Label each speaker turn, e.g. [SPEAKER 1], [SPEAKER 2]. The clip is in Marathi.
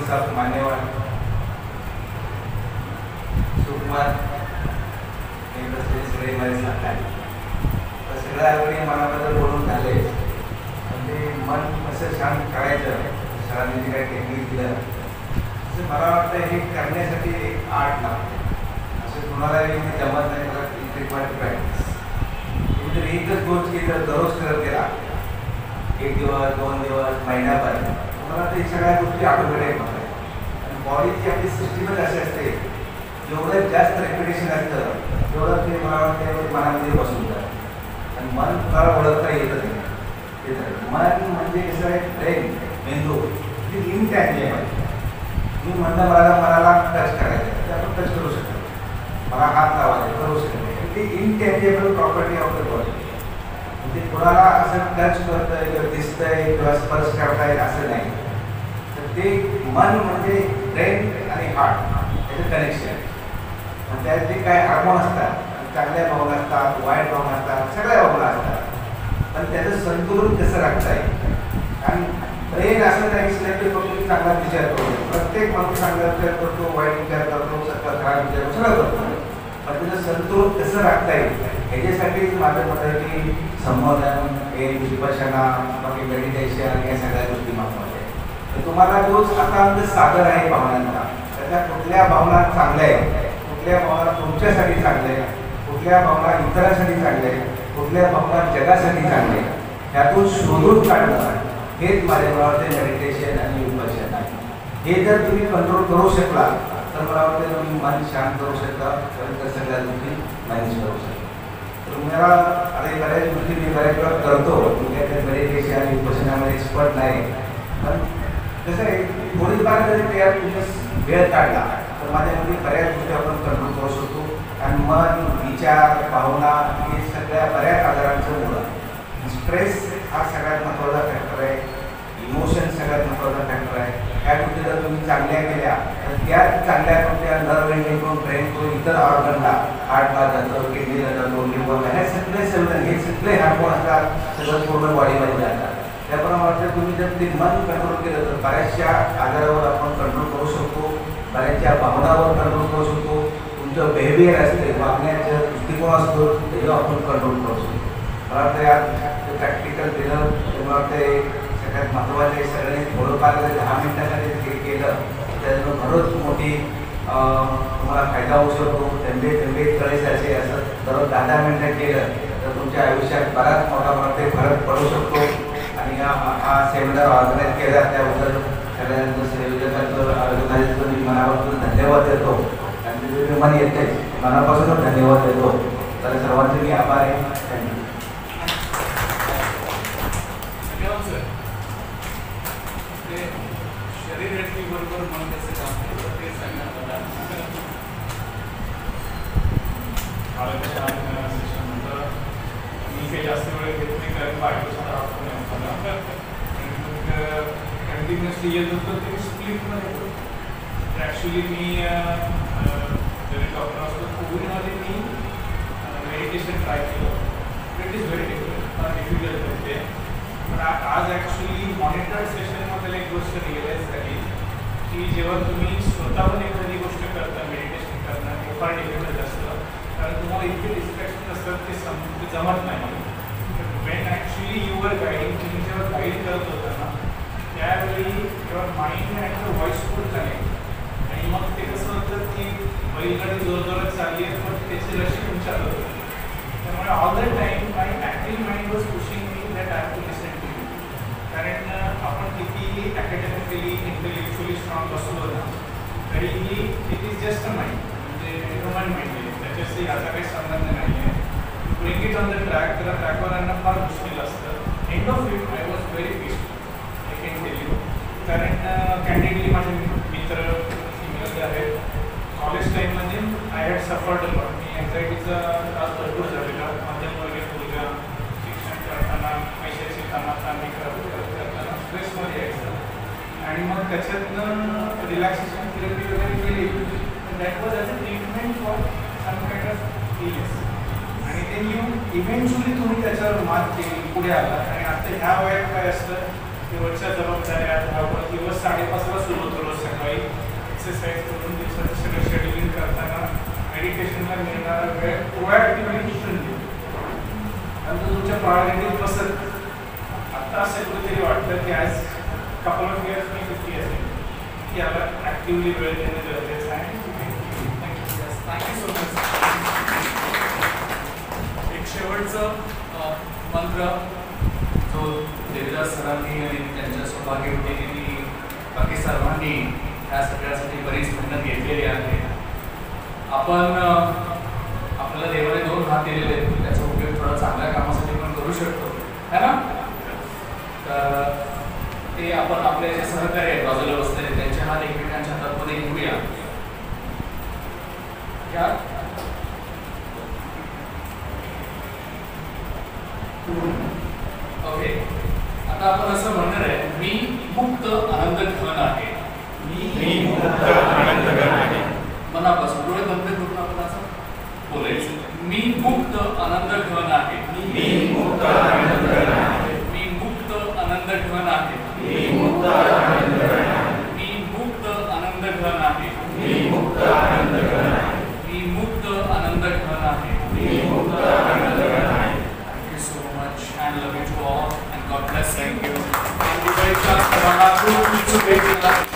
[SPEAKER 1] सब मान्यवर सुकुमार सगळे मध्ये सांगतात तर सगळ्या वेळी मनाबद्दल बोलून झाले म्हणजे मन कसं शांत करायचं सरांनी जे काही टेक्निक दिलं असं मला वाटतं हे करण्यासाठी एक आर्ट लागते असं कुणालाही जमत नाही मला प्रॅक्टिस तुम्ही जर एकच गोष्ट केली दररोज करत गेला 1 दिवस 2 दिवस महिनाभर तुम्हाला ते सगळ्या गोष्टी ऑटोमॅटिक होतात आणि बॉडीची आपली सिस्टीमच अशी असते जेवढं जास्त रेपिटेशन असतं तेवढं ते मला वाटतं मनामध्ये बसून जातं आणि मन तुम्हाला ओळखता येतं नाही मन म्हणजे कसं आहे ब्रेन मेंदू ती इनटॅन्जिबल मी म्हणलं मनाला टच करायचं ते आपण टच करू शकतो मला हात लावायचा करू शकतो ती इनटॅन्जिबल प्रॉपर्टी ऑफ द बॉडी म्हणजे कोणाला असं टच करतंय किंवा दिसतंय किंवा स्पर्श करताय असं नाही तर ते मन म्हणजे ब्रेन आणि हार्ट याचं कनेक्शन आणि त्यात जे काय हार्मोन असतात चांगल्या भावना असतात वाईट भावना असतात सगळ्या भावना असतात पण त्याचं संतुलन कसं राखता येईल कारण ब्रेन असं नाही की फक्त चांगला विचार करतो प्रत्येक माणूस चांगला विचार करतो वाईट विचार करतो खराब विचार करतो सगळं करतो पण त्याचं संतुलन कसं राखता येईल ह्याच्यासाठीच माझं मत आहे की संबोधन हे विपश्यना बाकी मेडिटेशन या सगळ्या गोष्टी महत्त्वाच्या आहेत तर तुम्हाला तोच आता सादर आहे भावनांचा त्याच्या कुठल्या भावना चांगल्या आहेत कुठल्या भावना तुमच्यासाठी चांगल्या आहेत कुठल्या भावना इतरांसाठी चांगल्या आहेत कुठल्या भावना जगासाठी चांगल्या आहेत ह्यातून शोधून काढणं हेच माझ्या मनावरते मेडिटेशन आणि विपश्यन आहे हे जर तुम्ही कंट्रोल करू शकला तर मला वाटतं तुम्ही मन शांत करू शकता तर सगळ्या गोष्टी मॅनेज करू शकता तर मला आता बऱ्याच गोष्टी मी बऱ्याच वेळा करतो म्हणजे त्या मेडिटेशन आणि विपश्यनामध्ये एक्सपर्ट नाही पण कसं आहे थोडीफार जरी त्या तुम्ही वेळ काढला तर माझ्यामध्ये बऱ्याच गोष्टी आपण कंट्रोल करू शकतो आणि मन विचार भावना हे सगळ्या बऱ्याच आजारांचं मूळ आहे स्ट्रेस हा सगळ्यात महत्त्वाचा फॅक्टर आहे इमोशन सगळ्यात महत्त्वाचा फॅक्टर आहे ह्या गोष्टी जर तुम्ही चांगल्या केल्या तर त्याच चांगल्या तुमच्या नर्व एंडिंगकडून ब्रेन करून इतर ऑर्गनला हार्टला जातं किडनीला जातो लिव्हरला हे सगळे सेल्स हे सगळे हार्मोन असतात सगळं पूर्ण बॉडीमध्ये जातात त्याप्रमाणे वाटतं तुम्ही जर ते मन कंट्रोल केलं तर बऱ्याचशा आजारावर आपण कंट्रोल करू शकतो बऱ्याचशा भावनावर कंट्रोल करू शकतो तुमचं बिहेवियर असते वागण्याचा दृष्टिकोन असतो त्याच्यावर आपण कंट्रोल करू शकतो मला वाटतं यात प्रॅक्टिकल दिलं मला वाटतं सगळ्यात महत्त्वाचे सगळ्यांनी थोडंफार जर 10 मिनिटासाठी हे केलं त्याच्यातून खरंच मोठी तुम्हाला फायदा होऊ शकतो थेंबे तळीसाचे असं दररोज 10 मिनिटं केलं तर तुमच्या आयुष्यात बराच मोठा फरक पडू शकतो आणि हा सेमिनार ऑर्गनाईज केला त्याबद्दल सगळ्यांचं संयोजकांचं मी मनापासून धन्यवाद देतो आणि तुम्ही मन येते मनापासूनच धन्यवाद देतो तर सर्वांचे मी आभार आहे थँक्यू
[SPEAKER 2] बरोबर मन कसं काम करतं ते सांगण्यात आलं सेशननंतर मी काही जास्त वेळ घेत नाही कारण बायकोचा कंटिन्युअसली येत होतं ते स्प्लिटमध्ये होतं ॲक्च्युली मी जरी डॉक्टर असतो कोविडमध्ये मी मेडिटेशन ट्राय केलं इट इज व्हेरी डिफिकल्ट होते पण आज ॲक्च्युली मॉनिटर्ड सेशनमध्ये एक गोष्ट रिअलाइज झाली की जेव्हा तुम्ही स्वतःहून एखादी गोष्ट करता मेडिटेशन करणं हे फार डिफिकल्ट असतं कारण तुम्हाला इतके डिस्ट्रॅक्शन असतात ते जमत नाही वेन ॲक्च्युली युअर गाईडिंग तुम्ही जेव्हा गाईड करत होता ना त्यावेळी your mind and the voice full connect आणि मग ते कसं होतं की बैलगाडी जोरजोरात चालली आहे पण त्याची रशी तुमच्या होतं त्यामुळे all the time my active mind was pushing me that I to listen to you कारण आपण किती अकॅडमिकली इंटेलेक्च्युअली स्ट्रॉंग असलो ना तरीही it is just a mind म्हणजे ह्युमन माइंड आहे त्याच्याशी याचा काही संबंध नाही आहे bring it on the track त्याला ट्रॅकवर आणणं फार मुश्किल असतं end of it I was very peaceful I can tell you कारण कॅन्डिडली माझे मित्र सिमिलर आहेत कॉलेज टाईममध्ये आय हॅड सफर्ड लॉट मी अँझायटीचा त्रास भरपूर झालेला मध्यमवर्गीय मुलगा शिक्षण करताना पैशाची कामात आम्ही करताना स्ट्रेसमध्ये यायचं आणि मग त्याच्यातनं रिलॅक्सेशन थेरपी वगैरे केली that was as a treatment for some kind of illness आणि ते इव्हेंच्युअली तुम्ही त्याच्यावर मात केली पुढे आला आणि आता ह्या वयात काय असतं की रोजच्या जबाबदाऱ्या धावपळ दिवस 5:30ला सुरू होतो रोज सकाळी एक्सरसाइज करून दिवसाचं सगळं शेड्युलिंग करताना मेडिटेशनला मिळणारा वेळ प्रोॲक्टिव्हली कुठून देऊ आणि तो तुमच्या प्रायोरिटीत बसत. आत्ता असं कुठेतरी वाटतं की आज कपल ऑफ इयर्स मी 50 असेल की याला ॲक्टिव्हली वेळ देणं गरजेचं आहे.
[SPEAKER 3] Thank you so much. एक शेवटचं मंत्र जो देवदास सरांनी आणि त्यांच्या सौभाग्यवतींनी बाकी सर्वांनी ह्या सगळ्यासाठी बरीच मेहनत घेतलेली आहे. आपण आपल्याला देवाने 2 हात दिलेले आहेत, त्याचा उपयोग थोडा चांगल्या कामासाठी पण करू शकतो है ना. तर ते आपण आपले जे सहकारी आहेत बाजूला बसलेले त्यांचे हात एकमेकांच्या हातामध्ये घेऊया. ओके, आता आपण असं म्हणणार आहे, मी मुक्त आनंद घन आहे.
[SPEAKER 2] मी मुक्त आनंद घन आहे.
[SPEAKER 3] मनापासून डोळे बंद करून आपण असं बोलायचं, मी मुक्त आनंद घन आहे.
[SPEAKER 2] मी मुक्त आनंद घन आहे.
[SPEAKER 3] मी मुक्त आनंद घन आहे.
[SPEAKER 2] मी मुक्त आनंद घन आहे.
[SPEAKER 3] मी मुक्त आनंद घन आहे.
[SPEAKER 2] मी मुक्त आनंद घन आहे.
[SPEAKER 3] मी मुक्त आनंद घन आहे.
[SPEAKER 2] मी मुक्त आनंद घन आहे.
[SPEAKER 3] Thank you so much and love you to all and God bless you. And we very much